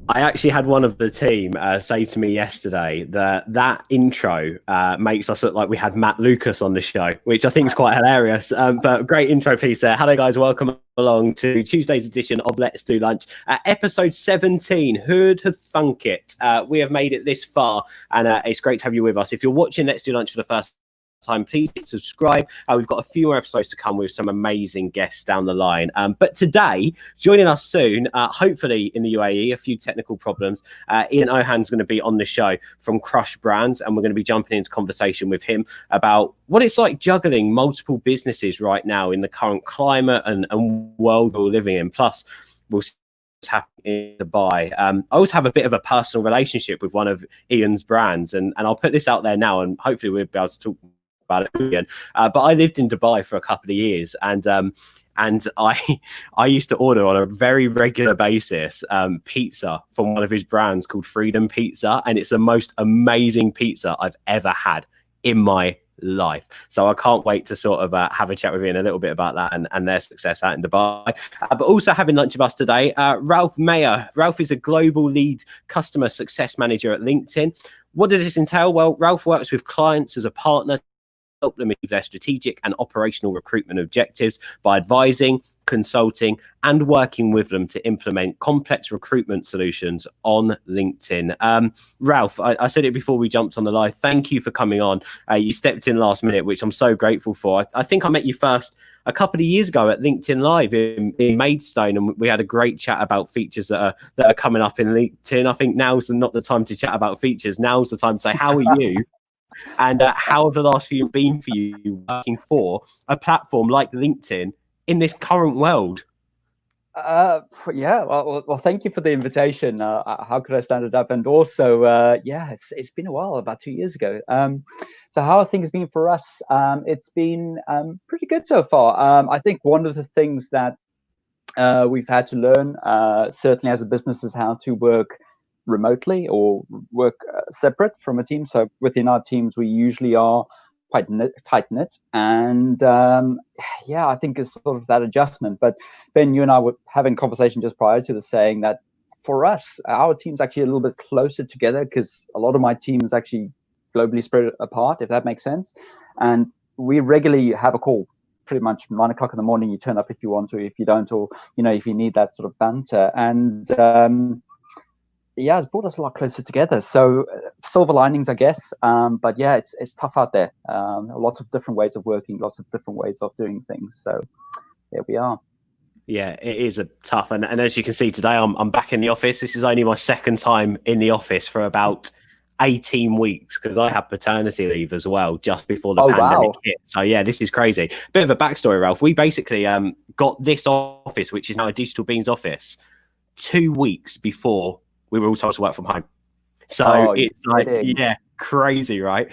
I actually had one of the team say to me yesterday that that intro makes us look like we had Matt Lucas on the show, which I think is quite hilarious. But great intro piece there. Hello, guys. Welcome along to Tuesday's edition of Let's Do Lunch, episode 17. Who'd have thunk it? We have made it this far, and it's great to have you with us. If you're watching Let's Do Lunch for the first time, please hit subscribe. We've got a few more episodes to come with some amazing guests down the line. But today, joining us soon, hopefully in the UAE, a few technical problems. Ian Ohan's going to be on the show from Krush Brands, and we're going to be jumping into conversation with him about what it's like juggling multiple businesses right now in the current climate and world we're living in. Plus, we'll happening in Dubai. I also have a bit of a personal relationship with one of Ian's brands, and I'll put this out there now, and hopefully we'll be able to talk about it again. But I lived in Dubai for a couple of years, and I used to order on a very regular basis pizza from one of his brands called Freedom Pizza, and it's the most amazing pizza I've ever had in my life. So I can't wait to sort of have a chat with Ian a little bit about that and their success out in Dubai. But also having lunch with us today, Ralph Meyer. Ralph is a global lead customer success manager at LinkedIn. What does this entail? Well, Ralph works with clients as a partner, help them achieve their strategic and operational recruitment objectives by advising, consulting, and working with them to implement complex recruitment solutions on LinkedIn. Ralph, I said it before we jumped on the live. Thank you for coming on. You stepped in last minute, which I'm so grateful for. I think I met you first a couple of years ago at LinkedIn Live in Maidstone, and we had a great chat about features that are coming up in LinkedIn. I think now's not the time to chat about features. Now's the time to say, how are you? And how have the last few been for you working for a platform like LinkedIn in this current world? Well, thank you for the invitation. How could I stand it up? And also, it's been a while, about 2 years ago. So how have things been for us? It's been pretty good so far. I think one of the things that we've had to learn, certainly as a business, is how to work remotely or work separate from a team. So within our teams, we usually are quite tight knit, and I think it's sort of that adjustment. But Ben, you and I were having a conversation just prior to this, saying that for us, our team's actually a little bit closer together because a lot of my team is actually globally spread apart, if that makes sense. And we regularly have a call. Pretty much 9 o'clock in the morning, you turn up if you want to, if you don't, or if you need that sort of banter. And it's brought us a lot closer together. So silver linings, I guess. But yeah, it's tough out there. Lots of different ways of working, lots of different ways of doing things. So there we are. Yeah, it is a tough. And as you can see today, I'm back in the office. This is only my second time in the office for about 18 weeks because I had paternity leave as well just before the pandemic hit. So yeah, this is crazy. Bit of a backstory, Ralph. We basically got this office, which is now a Digital Beans office, 2 weeks before we were all told to work from home. So it's like, crazy, right?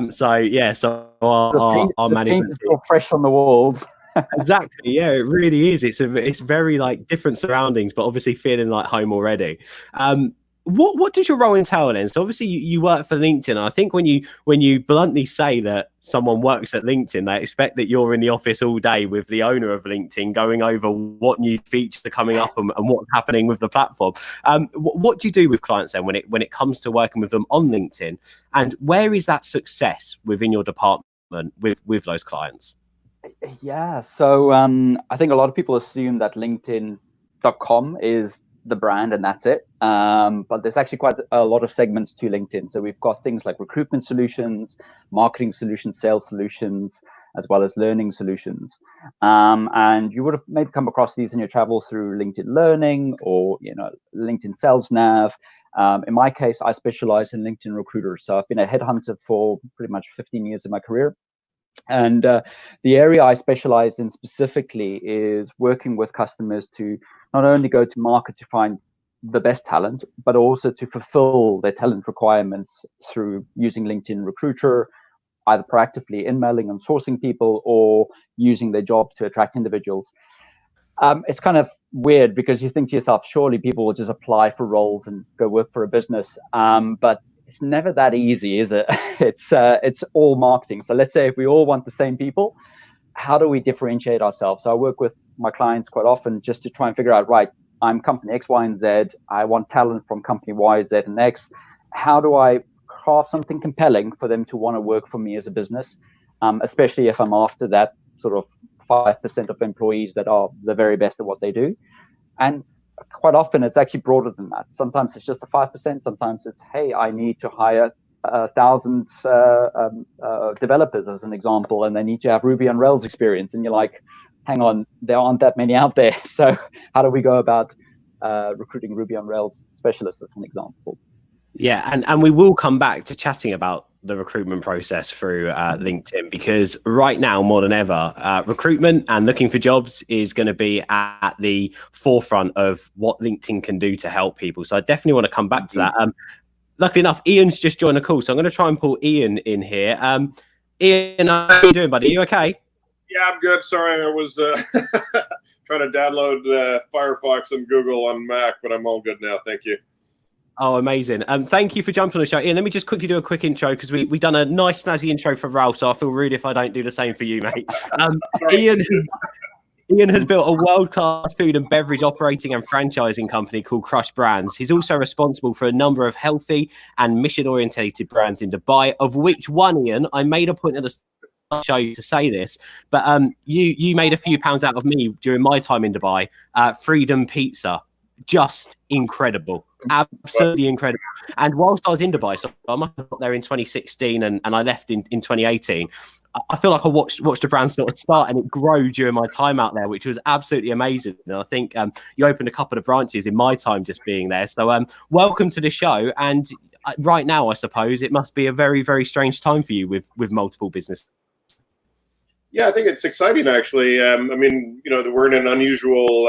So our management is still fresh on the walls. Exactly. Yeah, it really is. It's very like different surroundings, but obviously feeling like home already. What does your role entail then? So obviously you work for LinkedIn. And I think when you bluntly say that someone works at LinkedIn, they expect that you're in the office all day with the owner of LinkedIn going over what new features are coming up and what's happening with the platform. What do you do with clients then when it comes to working with them on LinkedIn? And where is that success within your department with those clients? Yeah, so I think a lot of people assume that LinkedIn.com is the brand and that's it. But there's actually quite a lot of segments to LinkedIn. So we've got things like recruitment solutions, marketing solutions, sales solutions, as well as learning solutions. And you would have maybe come across these in your travels through LinkedIn Learning or LinkedIn Sales Nav. In my case, I specialize in LinkedIn Recruiter. So I've been a headhunter for pretty much 15 years of my career. And the area I specialize in specifically is working with customers to not only go to market to find the best talent, but also to fulfill their talent requirements through using LinkedIn Recruiter, either proactively emailing and sourcing people or using their job to attract individuals. It's kind of weird because you think to yourself, surely people will just apply for roles and go work for a business. But it's never that easy, is it? It's all marketing. So let's say if we all want the same people, how do we differentiate ourselves? So I work with my clients quite often just to try and figure out, right, I'm company X, Y, and Z. I want talent from company Y, Z, and X. How do I craft something compelling for them to want to work for me as a business, especially if I'm after that sort of 5% of employees that are the very best at what they do? And quite often it's actually broader than that. Sometimes it's just the 5%. Sometimes it's, hey, I need to hire 1,000 developers, as an example, and they need to have Ruby on Rails experience. And you're like, hang on, there aren't that many out there. So how do we go about recruiting Ruby on Rails specialists, as an example? Yeah, and we will come back to chatting about the recruitment process through LinkedIn, because right now more than ever, recruitment and looking for jobs is going to be at the forefront of what LinkedIn can do to help people. So I definitely want to come back to that. Luckily enough, Ian's just joined the call, so I'm going to try and pull Ian in here. Ian, how are you doing, buddy? Are you okay? Yeah, I'm good. Sorry, I was trying to download Firefox and Google on Mac, but I'm all good now. Thank you. Oh, amazing. Thank you for jumping on the show. Ian, let me just quickly do a quick intro, because we done a nice snazzy intro for Ralph, so I feel rude if I don't do the same for you, mate. Ian has built a world-class food and beverage operating and franchising company called Krush Brands. He's also responsible for a number of healthy and mission-orientated brands in Dubai, of which one, Ian, I made a point at the show to say this, but you made a few pounds out of me during my time in Dubai. Freedom Pizza, just incredible. Absolutely incredible. And whilst I was in Dubai, so I must have got there in 2016 and I left in 2018, I feel like I watched the brand sort of start and it grow during my time out there, which was absolutely amazing. And I think you opened a couple of branches in my time just being there. So welcome to the show. And right now, I suppose it must be a very, very strange time for you with multiple businesses. Yeah, I think it's exciting, actually. I mean, we're in an unusual,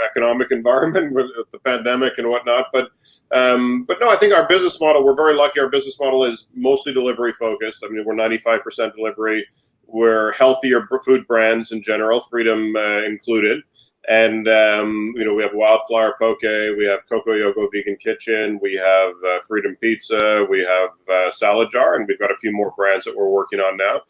economic environment with the pandemic and whatnot. But no, I think our business model, we're very lucky. Our business model is mostly delivery focused. I mean, we're 95% delivery. We're healthier food brands in general, Freedom included. And, we have Wildflower Poke, we have Coco Yogo Vegan Kitchen, we have Freedom Pizza, we have Salad Jar, and we've got a few more brands that we're working on now.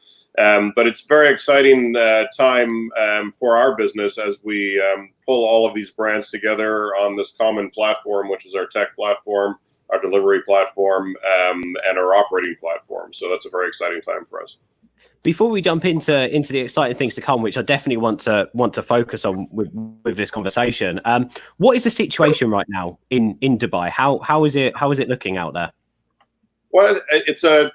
But it's a very exciting time for our business as we pull all of these brands together on this common platform, which is our tech platform, our delivery platform, and our operating platform. So that's a very exciting time for us. Before we jump into the exciting things to come, which I definitely want to focus on with this conversation, what is the situation right now in Dubai? How is it looking out there? Well, it's a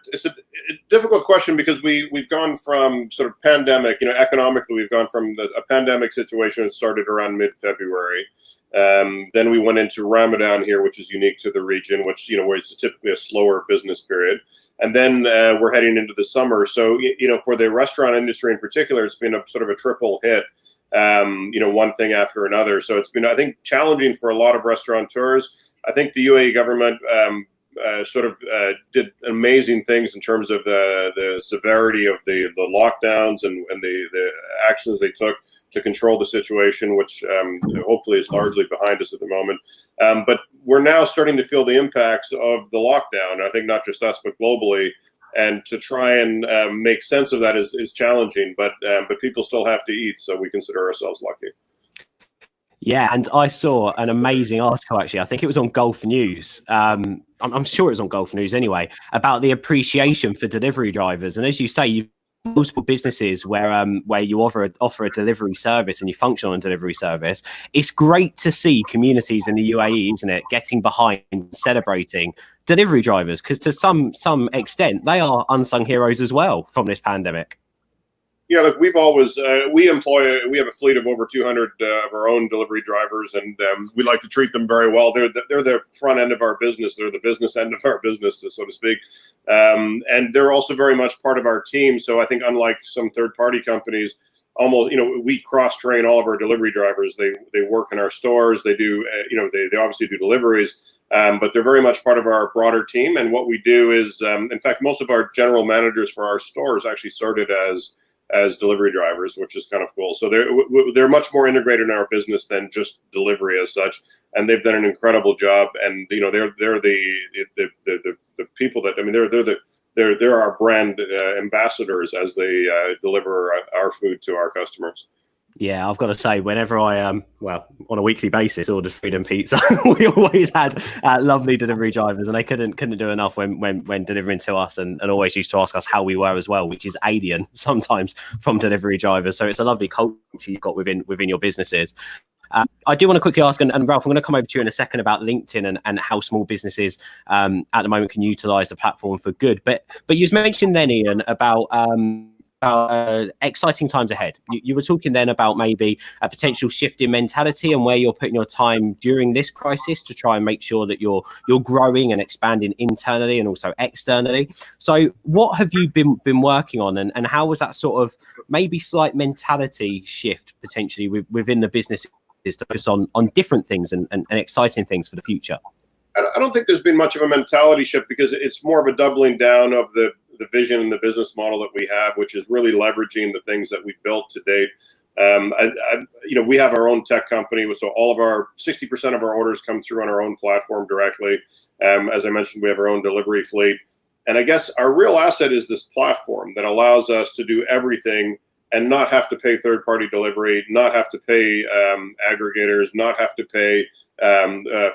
difficult question, because we've gone from sort of pandemic, economically, we've gone from a pandemic situation that started around mid-February. Then we went into Ramadan here, which is unique to the region, which, where it's typically a slower business period. And then we're heading into the summer. So, for the restaurant industry in particular, it's been a sort of a triple hit, one thing after another. So it's been, I think, challenging for a lot of restaurateurs. I think the UAE government did amazing things in terms of the severity of the lockdowns and the actions they took to control the situation, which hopefully is largely behind us at the moment. But we're now starting to feel the impacts of the lockdown. I think not just us, but globally. And to try and make sense of that is challenging, but people still have to eat, so we consider ourselves lucky. Yeah, and I saw an amazing article, actually. I think it was on Gulf News. I'm sure it was on Gulf News anyway, about the appreciation for delivery drivers. And as you say, you've multiple businesses where you offer a delivery service and you function on a delivery service. It's great to see communities in the UAE, isn't it, getting behind and celebrating delivery drivers, because to some extent they are unsung heroes as well from this pandemic. Yeah, look, we've always we have a fleet of over 200 of our own delivery drivers, and we like to treat them very well. They're the front end of our business. They're the business end of our business, so to speak, and they're also very much part of our team. So I think, unlike some third-party companies, almost we cross-train all of our delivery drivers. They work in our stores. They do they obviously do deliveries, but they're very much part of our broader team. And what we do is, in fact, most of our general managers for our stores actually started as delivery drivers, which is kind of cool. So they're much more integrated in our business than just delivery as such, and they've done an incredible job. And they're the people that, I mean, they're our brand ambassadors as they deliver our food to our customers. Yeah, I've got to say, whenever I well, on a weekly basis, ordered food and pizza, we always had lovely delivery drivers, and they couldn't do enough when delivering to us, and always used to ask us how we were as well, which is alien sometimes from delivery drivers. So it's a lovely culture you've got within your businesses. I do want to quickly ask, and Ralph, I'm going to come over to you in a second about LinkedIn and how small businesses at the moment can utilize the platform for good. But you mentioned then, Ian, about exciting times ahead. You were talking then about maybe a potential shift in mentality and where you're putting your time during this crisis to try and make sure that you're growing and expanding internally and also externally. So what have you been working on, and how was that sort of maybe slight mentality shift potentially within the business to focus on different things and exciting things for the future? I don't think there's been much of a mentality shift, because it's more of a doubling down of the vision and the business model that we have, which is really leveraging the things that we've built to date. We have our own tech company, so 60% of our orders come through on our own platform directly. As I mentioned, we have our own delivery fleet, and I guess our real asset is this platform that allows us to do everything and not have to pay third-party delivery, not have to pay aggregators, not have to pay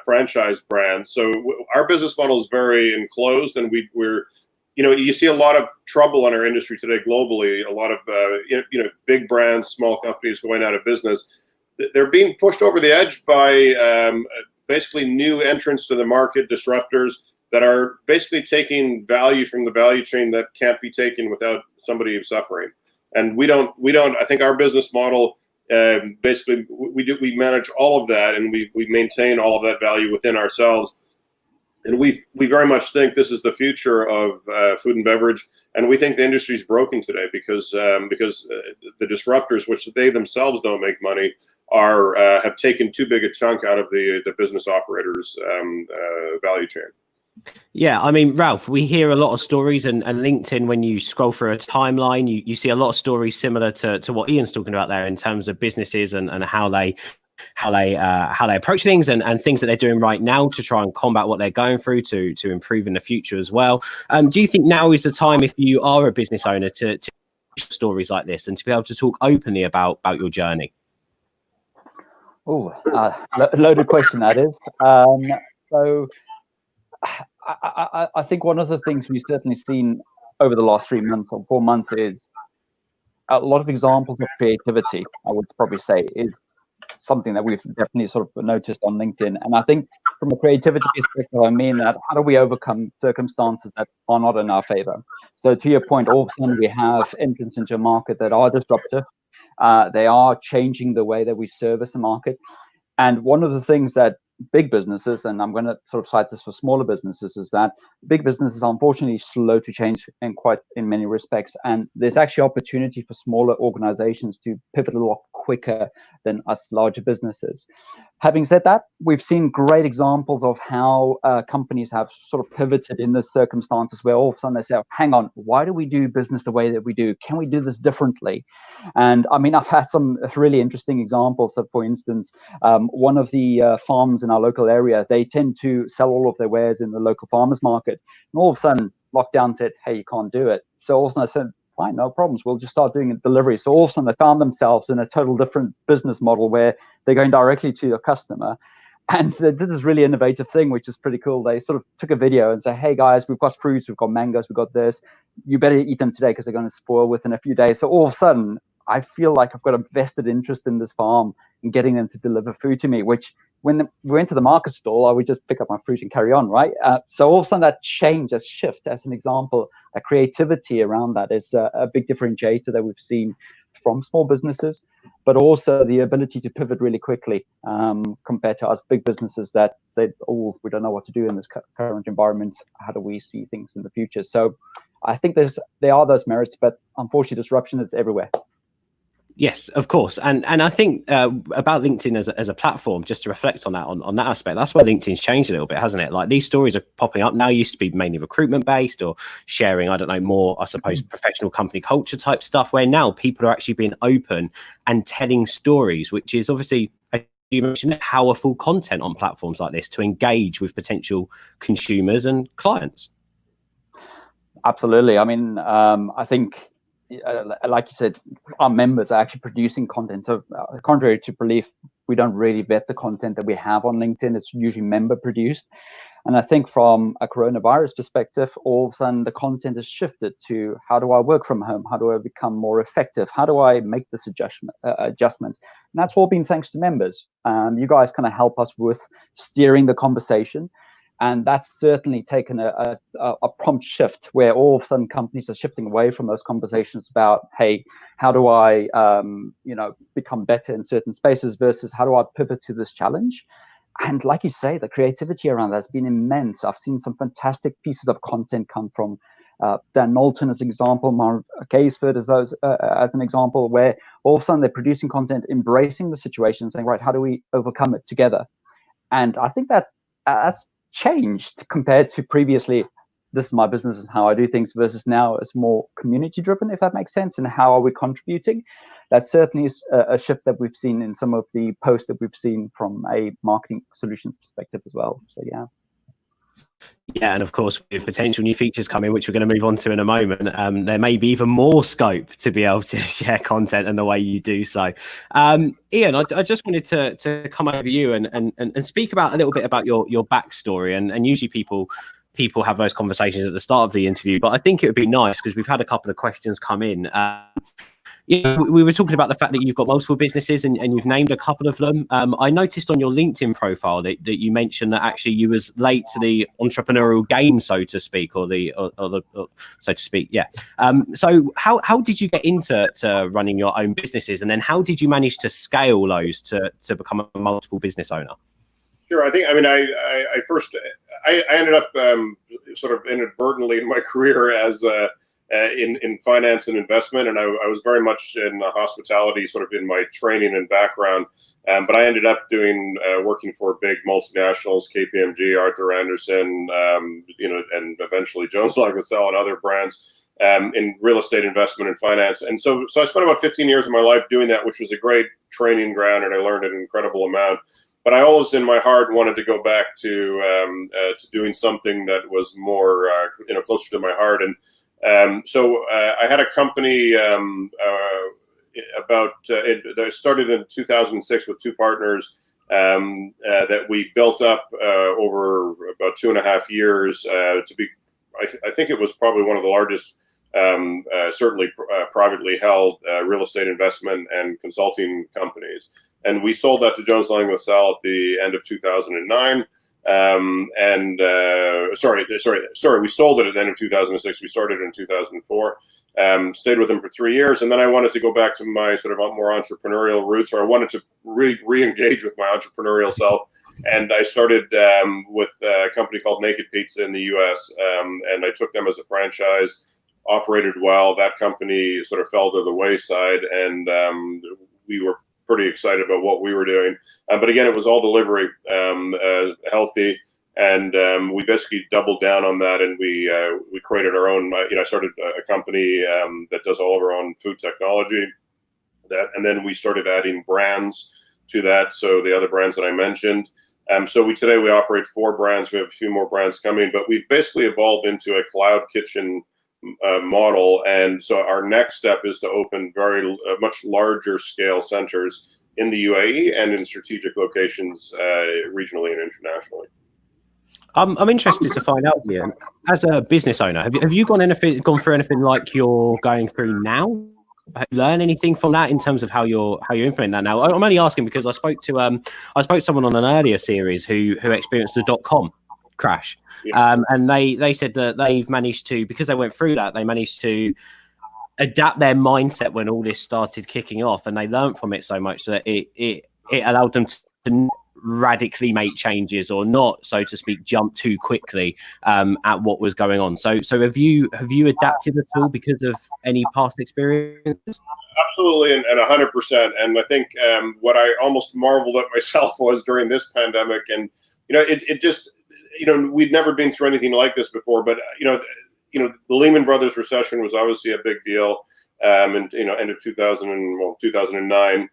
franchise brands. So our business model is very enclosed, and we're you see a lot of trouble in our industry today globally. A lot of big brands, small companies going out of business. They're being pushed over the edge by basically new entrants to the market, disruptors that are basically taking value from the value chain that can't be taken without somebody suffering. And we don't. I think our business model, basically, we manage all of that, and we maintain all of that value within ourselves. And we very much think this is the future of food and beverage, and we think the industry is broken today because the disruptors, which they themselves don't make money, have taken too big a chunk out of the business operators' value chain. Yeah, I mean, Ralph, we hear a lot of stories, and LinkedIn, when you scroll through a timeline, you see a lot of stories similar to what Ian's talking about there in terms of businesses and how they approach things and things that they're doing right now to try and combat what they're going through to improve in the future as well. Do you think now is the time, if you are a business owner, to stories like this and to be able to talk openly about your journey? Oh, loaded question that is. So I think one of the things we've certainly seen over the last 3 months or 4 months is a lot of examples of creativity. I would probably say is something that we've definitely sort of noticed on LinkedIn. And I think from a creativity perspective, I mean that how do we overcome circumstances that are not in our favor? So to your point, all of a sudden we have entrants into a market that are disruptive. They are changing the way that we service the market. And one of the things that big businesses, and I'm going to sort of cite this for smaller businesses, is that big businesses are unfortunately slow to change in many respects. And there's actually opportunity for smaller organizations to pivot a lot quicker than us larger businesses. Having said that, we've seen great examples of how companies have sort of pivoted in the circumstances where all of a sudden they say, oh, hang on, why do we do business the way that we do? Can we do this differently? And I mean, I've had some really interesting examples. So for instance, one of the farms in our local area, they tend to sell all of their wares in the local farmers market. And all of a sudden, lockdown said, hey, you can't do it. So all of a sudden I said, fine, no problems. We'll just start doing a delivery. So all of a sudden they found themselves in a total different business model where they're going directly to your customer. And they did this really innovative thing, which is pretty cool. They sort of took a video and said, hey guys, we've got fruits, we've got mangoes, we've got this. You better eat them today because they're going to spoil within a few days. So all of a sudden, I feel like I've got a vested interest in this farm and getting them to deliver food to me, which when we went to the market stall, I would just pick up my fruit and carry on, right? So all of a sudden that change, that shift, as an example, a creativity around that is a big differentiator that we've seen from small businesses, but also the ability to pivot really quickly compared to us big businesses that said, oh, we don't know what to do in this current environment. How do we see things in the future? So I think there are those merits, but unfortunately disruption is everywhere. Yes, of course. And I think about LinkedIn as a platform, just to reflect on that, on that aspect, that's where LinkedIn's changed a little bit, hasn't it? Like these stories are popping up now. Used to be mainly recruitment based or sharing, I don't know, more, I suppose, professional company culture type stuff, where now people are actually being open and telling stories, which is obviously, as you mentioned, powerful content on platforms like this to engage with potential consumers and clients. Absolutely. I mean, I think like you said, our members are actually producing content. So contrary to belief, we don't really vet the content that we have on LinkedIn. It's usually member produced. And I think from a coronavirus perspective, all of a sudden the content has shifted to how do I work from home? How do I become more effective? How do I make this adjustment? And that's all been thanks to members. You guys kind of help us with steering the conversation. And that's certainly taken a prompt shift where all of a sudden companies are shifting away from those conversations about, hey, how do I become better in certain spaces versus how do I pivot to this challenge? And like you say, the creativity around that has been immense. I've seen some fantastic pieces of content come from Dan Knowlton as an example, Mark Gaisford as an example, where all of a sudden they're producing content, embracing the situation, saying, right, how do we overcome it together? And I think that that's changed compared to previously. This is my business, is how I do things, versus now it's more community driven, if that makes sense. And how are we contributing? That certainly is a shift that we've seen in some of the posts that we've seen from a marketing solutions perspective as well. So yeah. Yeah, and of course, with potential new features coming, which we're going to move on to in a moment, there may be even more scope to be able to share content and the way you do so. Ian, I just wanted to come over you and speak about a little bit about your backstory. And usually people have those conversations at the start of the interview, but I think it would be nice because we've had a couple of questions come in. We were talking about the fact that you've got multiple businesses and you've named a couple of them. I noticed on your LinkedIn profile that you mentioned that actually you was late to the entrepreneurial game, so to speak, or so to speak. Yeah. So how did you get into running your own businesses, and then how did you manage to scale those to become a multiple business owner? Sure. I ended up sort of inadvertently in my career as in finance and investment, and I was very much in hospitality, sort of in my training and background. But I ended up working for big multinationals, KPMG, Arthur Andersen, and eventually Jones Lang LaSalle and other brands in real estate investment and finance. And so I spent about 15 years of my life doing that, which was a great training ground, and I learned an incredible amount. But I always, in my heart, wanted to go back to doing something that was more, closer to my heart. And so I had a company that started in 2006 with two partners that we built up over about 2.5 years to be. I think it was probably one of the largest, certainly privately held real estate investment and consulting companies. And we sold that to Jones Lang LaSalle at the end of 2009. We sold it at the end of 2006. We started in 2004. Stayed with them for 3 years, and then I wanted to go back to my sort of more entrepreneurial roots, or I wanted to re-engage with my entrepreneurial self. And I started with a company called Naked Pizza in the U.S., and I took them as a franchise. Operated well. That company sort of fell to the wayside, and we were pretty excited about what we were doing. But again, it was all delivery, healthy, and we basically doubled down on that, and we created our own. I started a company that does all of our own food technology. And then we started adding brands to that. So the other brands that I mentioned. Today we operate 4 brands. We have a few more brands coming, but we've basically evolved into a cloud kitchen model, and so our next step is to open much larger scale centers in the UAE and in strategic locations regionally and internationally. I'm interested to find out, Ian, as a business owner, have you gone through anything like you're going through now? Have you learned anything from that in terms of how you're implementing that now? I'm only asking because I spoke to someone on an earlier series who experienced the .com crash. Yeah. And they said that they've managed to, because they went through that, they managed to adapt their mindset when all this started kicking off, and they learned from it so much that it allowed them to radically make changes, or not, so to speak, jump too quickly at what was going on. So have you adapted at all because of any past experiences? Absolutely, and 100%. And I think what I almost marveled at myself was during this pandemic, and it just. We'd never been through anything like this before, but the Lehman Brothers recession was obviously a big deal, and end of 2009.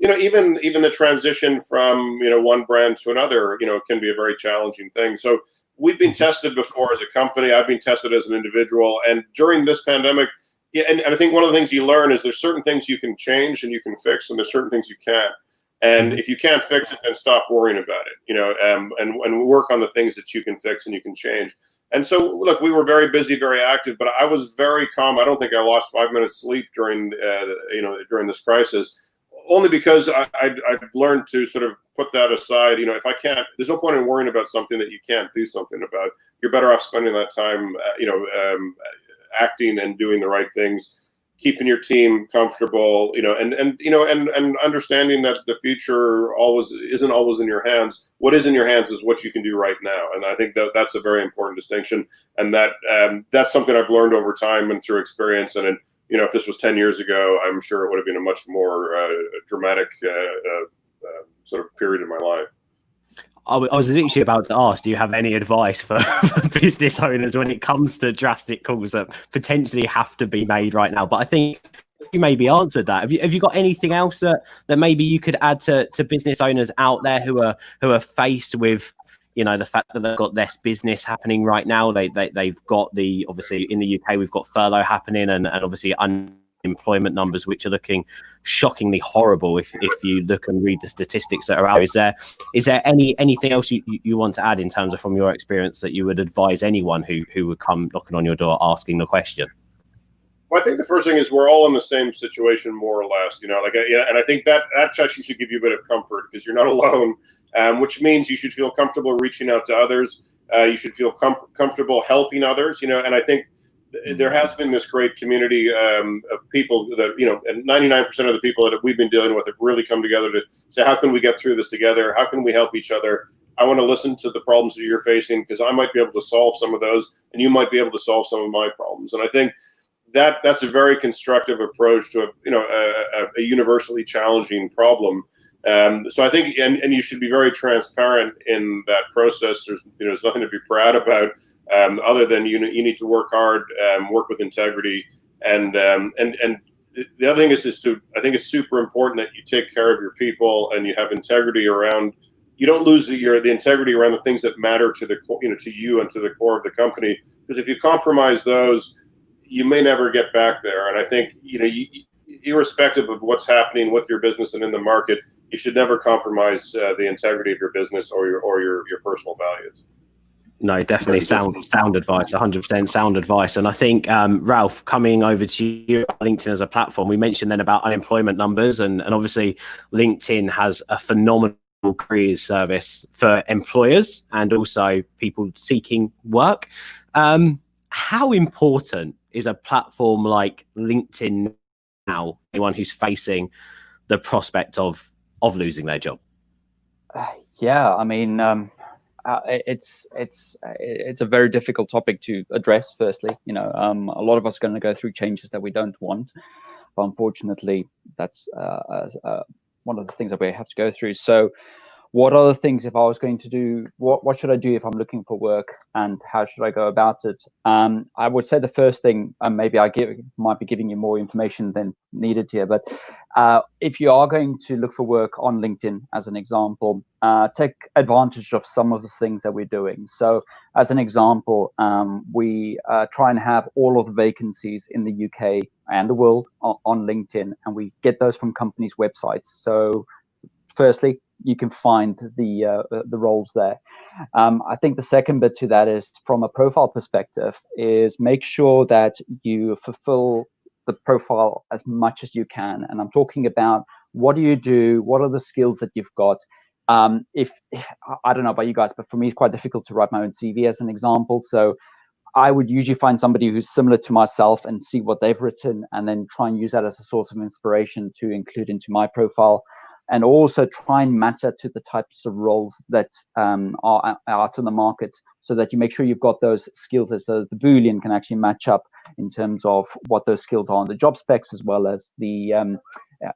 Even the transition from one brand to another, can be a very challenging thing. So we've been tested before as a company. I've been tested as an individual, and during this pandemic, Yeah, and I think one of the things you learn is there's certain things you can change and you can fix, and there's certain things you can't. And if you can't fix it, then stop worrying about it, and work on the things that you can fix and you can change. And so, look, we were very busy, very active, but I was very calm. I don't think I lost 5 minutes sleep during, during this crisis, only because I've learned to sort of put that aside. If I can't, there's no point in worrying about something that you can't do something about. You're better off spending that time, acting and doing the right things, keeping your team comfortable, and understanding that the future isn't always in your hands. What is in your hands is what you can do right now, and I think that's a very important distinction, and that's something I've learned over time and through experience. And if this was 10 years ago, I'm sure it would have been a much more dramatic sort of period in my life. I was literally about to ask, do you have any advice for business owners when it comes to drastic calls that potentially have to be made right now? But I think you maybe answered that. Have you got anything else that maybe you could add to business owners out there who are faced with, the fact that they've got less business happening right now? They've got obviously in the UK, we've got furlough happening and obviously unemployment numbers which are looking shockingly horrible if you look and read the statistics that are out. Is there anything else you want to add in terms of, from your experience, that you would advise anyone who would come knocking on your door asking the question? Well, I think the first thing is we're all in the same situation, more or less, and I think that actually should give you a bit of comfort because you're not alone, which means you should feel comfortable reaching out to others. You should feel comfortable helping others, and I think there has been this great community of people that, and 99% of the people that we've been dealing with have really come together to say, how can we get through this together? How can we help each other? I want to listen to the problems that you're facing because I might be able to solve some of those and you might be able to solve some of my problems. And I think that's a very constructive approach to a universally challenging problem. So I think, and you should be very transparent in that process. There's nothing to be proud about. Other than you need to work hard, work with integrity, and the other thing is I think it's super important that you take care of your people and you have integrity around. You don't lose the integrity around the things that matter to to you and to the core of the company. Because if you compromise those, you may never get back there. And I think irrespective of what's happening with your business and in the market, you should never compromise the integrity of your business or your personal values. No, definitely sound advice, 100% sound advice. And I think, Ralph, coming over to you, LinkedIn as a platform, we mentioned then about unemployment numbers, and obviously LinkedIn has a phenomenal careers service for employers and also people seeking work. How important is a platform like LinkedIn now, anyone who's facing the prospect of losing their job? Yeah, I mean, it's a very difficult topic to address. Firstly, a lot of us are going to go through changes that we don't want, but unfortunately, that's one of the things that we have to go through. So, what are the things, if I was going to do, what should I do if I'm looking for work, and how should I go about it? I would say the first thing, maybe might be giving you more information than needed here, but if you are going to look for work on LinkedIn, as an example, take advantage of some of the things that we're doing. So, as an example, we try and have all of the vacancies in the UK and the world on LinkedIn, and we get those from companies' websites. So, firstly, you can find the roles there. I think the second bit to that is, from a profile perspective, is make sure that you fulfill the profile as much as you can. And I'm talking about, what do you do? What are the skills that you've got? If I don't know about you guys, but for me, it's quite difficult to write my own CV, as an example. So I would usually find somebody who's similar to myself and see what they've written, and then try and use that as a source of inspiration to include into my profile. And also try and match that to the types of roles that are out in the market, so that you make sure you've got those skills, so the Boolean can actually match up in terms of what those skills are on the job specs, as well as the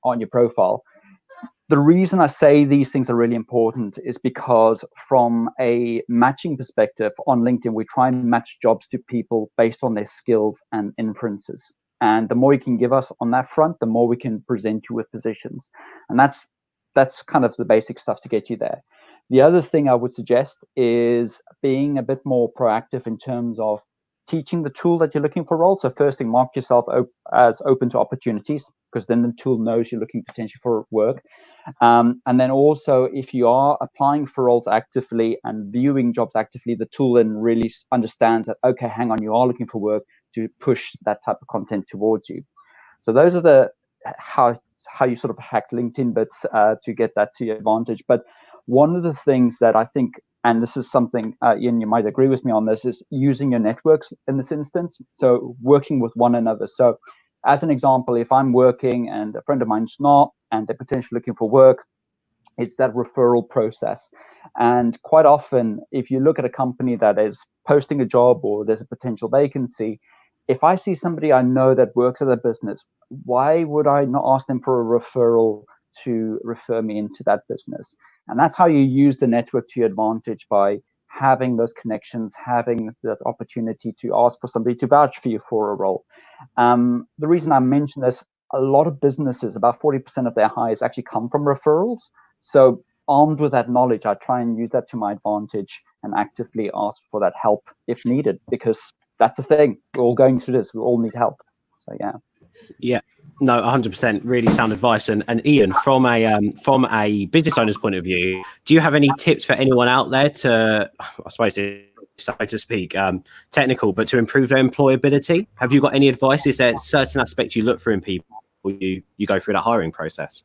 on your profile. The reason I say these things are really important is because, from a matching perspective on LinkedIn, we try and match jobs to people based on their skills and inferences. And the more you can give us on that front, the more we can present you with positions. And that's kind of the basic stuff to get you there. The other thing I would suggest is being a bit more proactive in terms of teaching the tool that you're looking for roles. So first thing, mark yourself as open to opportunities, because then the tool knows you're looking potentially for work. And then also, if you are applying for roles actively and viewing jobs actively, the tool then really understands that, okay, hang on, you are looking for work, to push that type of content towards you. So those are the how you sort of hack LinkedIn bits to get that to your advantage. But one of the things that I think, and this is something, Ian, you might agree with me on this, is using your networks in this instance. So working with one another. So as an example, if I'm working and a friend of mine's not, and they're potentially looking for work, it's that referral process. And quite often, if you look at a company that is posting a job or there's a potential vacancy, if I see somebody I know that works at a business, why would I not ask them for a referral to refer me into that business? And that's how you use the network to your advantage, by having those connections, having that opportunity to ask for somebody to vouch for you for a role. The reason I mention this, a lot of businesses, about 40% of their hires actually come from referrals. So armed with that knowledge, I try and use that to my advantage and actively ask for that help if needed, because that's the thing. We're all going through this. We all need help. So yeah. Yeah, no, 100%. Really sound advice. And Ian, from a business owner's point of view, do you have any tips for anyone out there to, I suppose, so to speak, technical, but to improve their employability? Have you got any advice? Is there certain aspects you look for in people when you go through that hiring process?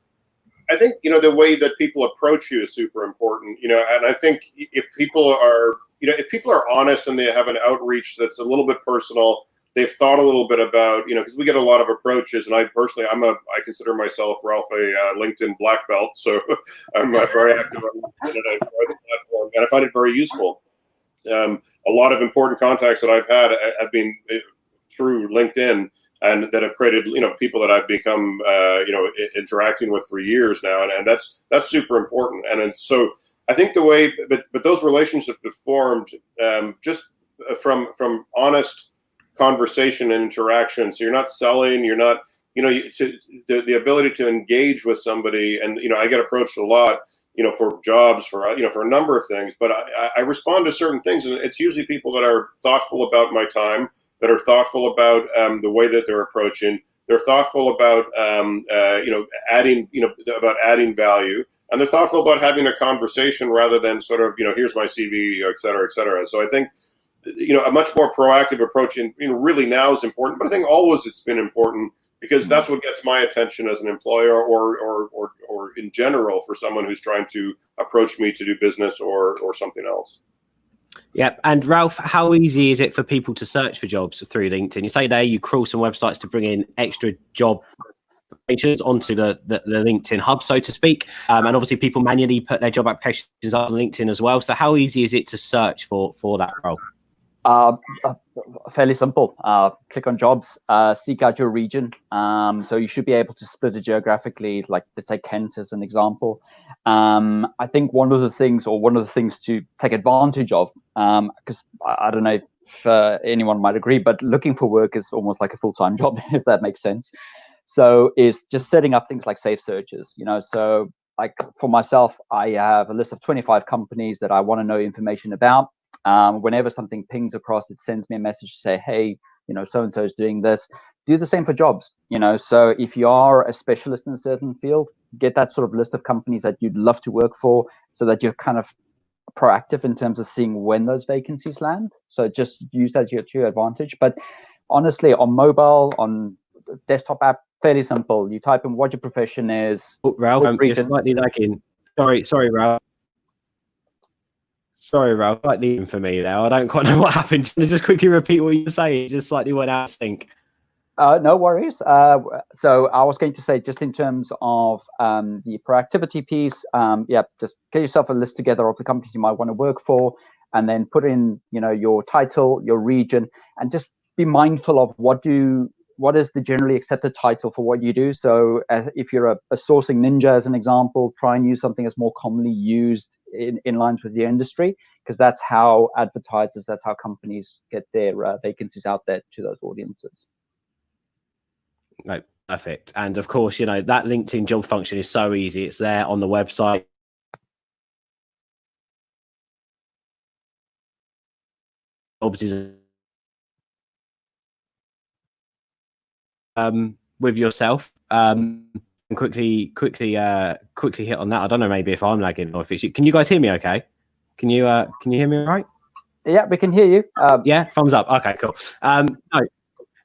I think, the way that people approach you is super important, and I think if people are honest and they have an outreach that's a little bit personal, they've thought a little bit about, because we get a lot of approaches, and I personally, I consider myself, Ralph, a LinkedIn black belt. So I'm very active on LinkedIn, and I enjoy the platform, and I find it very useful. A lot of important contacts that I've had have been through LinkedIn, and that have created, people that I've become, interacting with for years now, and that's super important. And so I think the way, but those relationships have formed just from honest conversation and interaction. So you're not selling, you're not, the ability to engage with somebody, and I get approached a lot, for jobs, for for a number of things, but I respond to certain things, and it's usually people that are thoughtful about my time, that are thoughtful about the way that they're approaching. They're thoughtful about adding value, and they're thoughtful about having a conversation rather than sort of here's my CV, et cetera, et cetera. So I think a much more proactive approach in really now is important, but I think always it's been important, because that's what gets my attention as an employer, or in general for someone who's trying to approach me to do business or something else. Yeah, and Ralph, how easy is it for people to search for jobs through LinkedIn? You say there you crawl some websites to bring in extra job pages onto the LinkedIn hub, so to speak, and obviously people manually put their job applications up on LinkedIn as well. So how easy is it to search for that role? Fairly simple. Click on jobs, seek out your region. So you should be able to split it geographically, like let's say Kent as an example. I think one of the things to take advantage of, because I don't know if anyone might agree, but looking for work is almost like a full-time job, if that makes sense. So is just setting up things like safe searches, so like for myself, I have a list of 25 companies that I want to know information about. Whenever something pings across, it sends me a message to say, hey, so-and-so is doing this. Do the same for jobs. So if you are a specialist in a certain field, get that sort of list of companies that you'd love to work for, so that you're kind of proactive in terms of seeing when those vacancies land. So just use that to your advantage. But honestly, on mobile, on desktop app, fairly simple. You type in what your profession is. Oh, Ralph, you're slightly lagging. Sorry, Ralph. Sorry, Ralph, like the for me now. I don't quite know what happened. Can you just quickly repeat what you say? It just slightly went out of sync. No worries. So I was going to say, just in terms of the proactivity piece, just get yourself a list together of the companies you might want to work for, and then put in, your title, your region, and just be mindful of what is the generally accepted title for what you do. So if you're a sourcing ninja, as an example, try and use something that's more commonly used in lines with the industry, because that's how advertisers, that's how companies get their vacancies out there to those audiences. Right, perfect. And of course, that LinkedIn job function is so easy. It's there on the website. Jobs is with yourself. And quickly hit on that. I don't know, maybe if I'm lagging or if it's you. Can you guys hear me okay? Can you hear me all right? Yeah, we can hear you. Yeah, thumbs up. Okay, cool. No.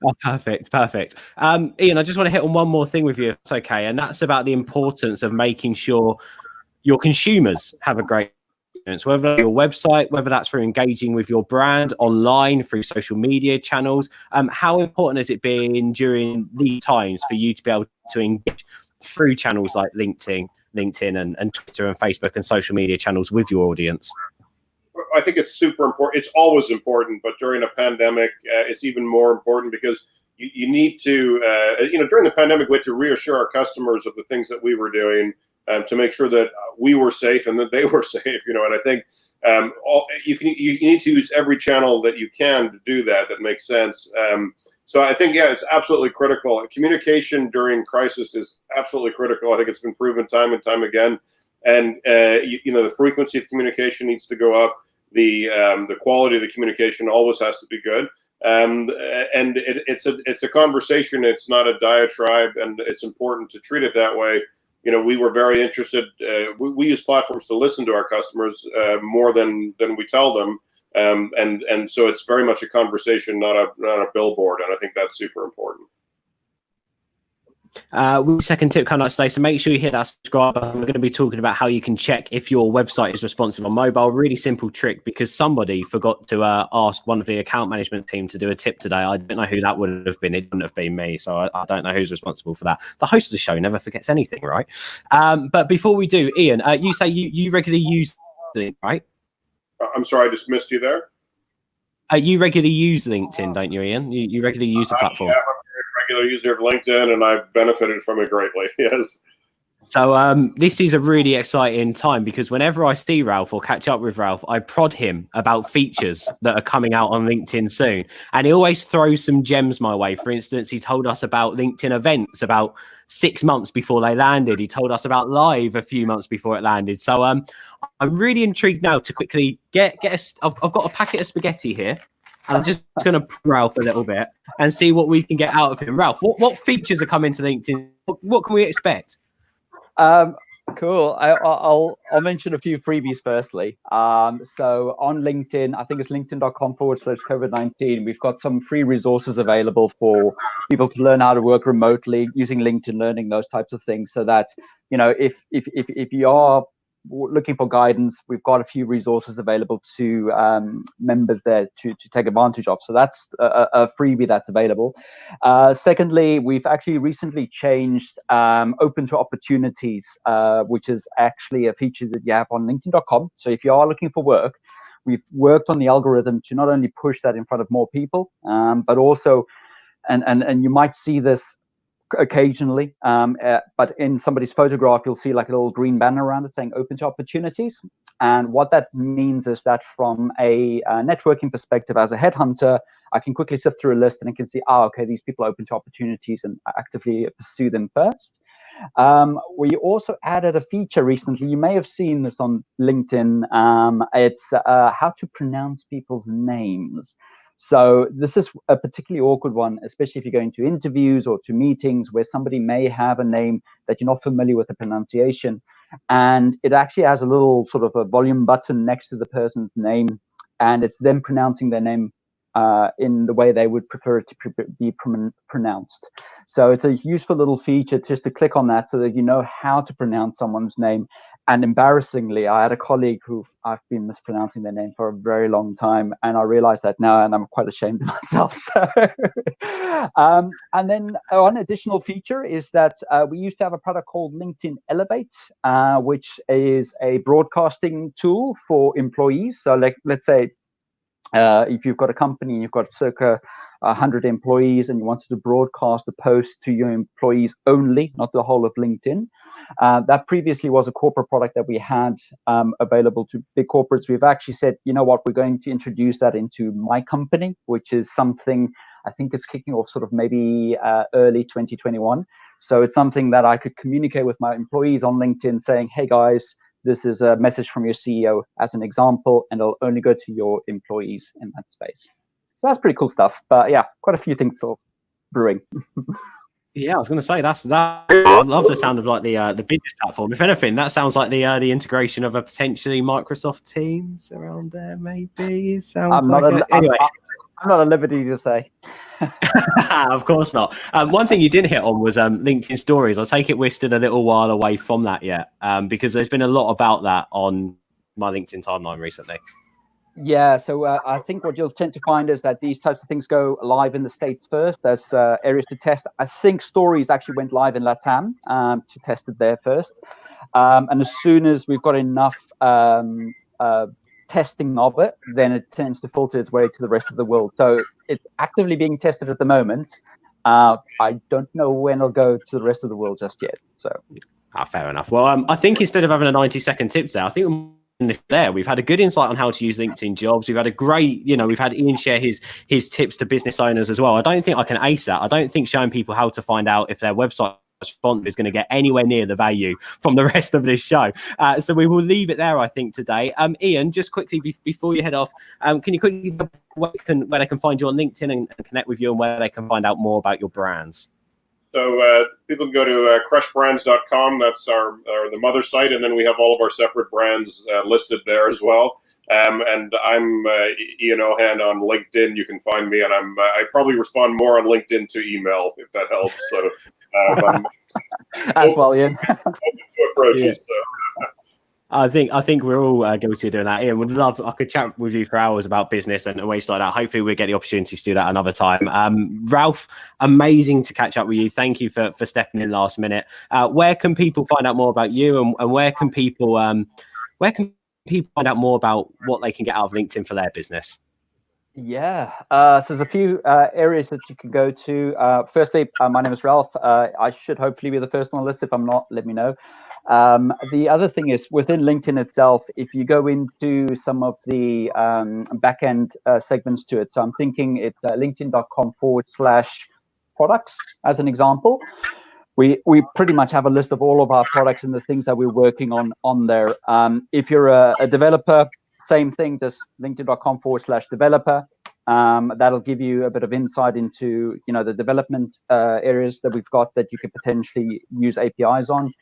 Oh, perfect. Ian, I just want to hit on one more thing with you, if it's okay, and that's about the importance of making sure your consumers have a great experience, whether that's your website, whether that's for engaging with your brand online through social media channels. How important has it been during these times for you to be able to engage through channels like LinkedIn and Twitter and Facebook and social media channels with your audience? I think it's super important. It's always important, but during a pandemic, it's even more important because you need to, during the pandemic, we had to reassure our customers of the things that we were doing to make sure that we were safe and that they were safe. And I think you need to use every channel that you can to do that. That makes sense. So I think, it's absolutely critical. Communication during crisis is absolutely critical. I think it's been proven time and time again. And the frequency of communication needs to go up. The quality of the communication always has to be good. And it's a conversation. It's not a diatribe, and it's important to treat it that way. We were very interested. We use platforms to listen to our customers more than we tell them. And so it's very much a conversation, not a billboard. And I think that's super important. Second tip coming up today, so make sure you hit that subscribe button. We're going to be talking about how you can check if your website is responsive on mobile. Really simple trick, because somebody forgot to ask one of the account management team to do a tip today. I don't know who that would have been. It wouldn't have been me, so I don't know who's responsible for that. The host of the show never forgets anything, right? But before we do, Ian, you say you regularly use LinkedIn, right? I'm sorry, I just missed you there. You regularly use LinkedIn, don't you, Ian? You regularly use the platform. I'm a regular user of LinkedIn, and I've benefited from it greatly. Yes. So this is a really exciting time, because whenever I see Ralph or catch up with Ralph, I prod him about features that are coming out on LinkedIn soon. And he always throws some gems my way. For instance, he told us about LinkedIn events about 6 months before they landed. He told us about live a few months before it landed. So I'm really intrigued now to quickly get us. I've got a packet of spaghetti here. I'm just going to prod Ralph a little bit and see what we can get out of him. Ralph, what features are coming to LinkedIn? What can we expect? Cool. I'll mention a few freebies firstly. So on LinkedIn, I think it's linkedin.com/COVID-19. We've got some free resources available for people to learn how to work remotely using LinkedIn Learning, those types of things. So that, if you are looking for guidance, we've got a few resources available to members there to take advantage of. So that's a freebie that's available. Secondly, we've actually recently changed open to opportunities, which is actually a feature that you have on linkedin.com. So if you are looking for work, we've worked on the algorithm to not only push that in front of more people, but also, and you might see this occasionally, but in somebody's photograph, you'll see like a little green banner around it saying open to opportunities. And what that means is that from a networking perspective, as a headhunter, I can quickly sift through a list and I can see, okay, these people are open to opportunities, and actively pursue them first. We also added a feature recently. You may have seen this on LinkedIn. It's how to pronounce people's names. So this is a particularly awkward one, especially if you're going to interviews or to meetings where somebody may have a name that you're not familiar with the pronunciation. And it actually has a little sort of a volume button next to the person's name, and it's them pronouncing their name in the way they would prefer it to be pronounced. So it's a useful little feature just to click on that so that you know how to pronounce someone's name. And embarrassingly, I had a colleague who I've been mispronouncing their name for a very long time, and I realized that now, and I'm quite ashamed of myself. So, and then one additional feature is that we used to have a product called LinkedIn Elevate, which is a broadcasting tool for employees. So let's say if you've got a company and you've got circa 100 employees and you wanted to broadcast a post to your employees only, not the whole of LinkedIn. That previously was a corporate product that we had available to big corporates. We've actually said, you know what, we're going to introduce that into my company, which is something I think is kicking off sort of maybe early 2021. So it's something that I could communicate with my employees on LinkedIn saying, hey guys, this is a message from your CEO as an example, and it'll only go to your employees in that space. So that's pretty cool stuff. But yeah, quite a few things still brewing. Yeah, I was going to say that. I love the sound of like the business platform. If anything, that sounds like the integration of a potentially Microsoft Teams around there. Maybe sounds anyway. I'm not at liberty to say. Of course not. One thing you didn't hit on was LinkedIn Stories. I take it we're still a little while away from that yet, because there's been a lot about that on my LinkedIn timeline recently. Yeah, so I think what you'll tend to find is that these types of things go live in the States first. There's areas to test. I think Stories actually went live in LATAM to test it there first. And as soon as we've got enough testing of it, then it tends to filter its way to the rest of the world. So it's actively being tested at the moment. I don't know when it'll go to the rest of the world just yet. So, fair enough. Well, I think instead of having a 90-second tips there, I think we've had a good insight on how to use LinkedIn Jobs. We've had a great, we've had Ian share his tips to business owners as well. I don't think I can ace that. I don't think showing people how to find out if their website response is going to get anywhere near the value from the rest of this show. So we will leave it there, I think, today. Ian, just quickly before you head off, can you quickly where they can find you on LinkedIn and connect with you, and where they can find out more about your brands? So people can go to crushbrands.com. That's the mother site, and then we have all of our separate brands listed there as well. And I'm Ian Ohan on LinkedIn. You can find me, and I probably respond more on LinkedIn to email, if that helps. So as well, Ian. Yeah. I think we're all guilty of doing that. Ian, I could chat with you for hours about business and ways like that. Hopefully we'll get the opportunity to do that another time. Ralph, amazing to catch up with you. Thank you for stepping in last minute. Where can people find out more about you, and where can people find out more about what they can get out of LinkedIn for their business? Yeah, so there's a few areas that you can go to. Firstly, my name is Ralph. I should hopefully be the first on the list. If I'm not, let me know. The other thing is, within LinkedIn itself, if you go into some of the back-end segments to it, so I'm thinking it's linkedin.com/products as an example. We pretty much have a list of all of our products and the things that we're working on there. If you're a developer, same thing, just linkedin.com/developer. That'll give you a bit of insight into the development areas that we've got that you could potentially use APIs on.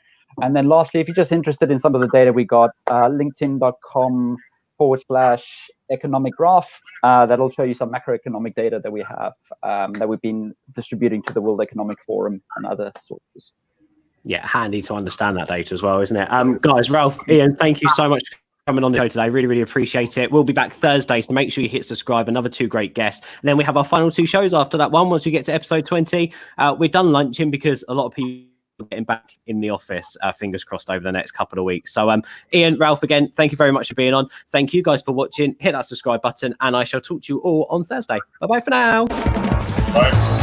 And then lastly, if you're just interested in some of the data we got, linkedin.com/economic graph. That'll show you some macroeconomic data that we have that we've been distributing to the World Economic Forum and other sources. Yeah, handy to understand that data as well, isn't it? Guys, Ralph, Ian, thank you so much for coming on the show today. Really, really appreciate it. We'll be back Thursday, so make sure you hit subscribe. Another 2 great guests. And then we have our final 2 shows after that one. Once we get to episode 20, we're done lunching because a lot of people getting back in the office, fingers crossed, over the next couple of weeks. So Ian, Ralph, again, thank you very much for being on. Thank you guys for watching. Hit that subscribe button, and I shall talk to you all on Thursday. Bye for now. Bye.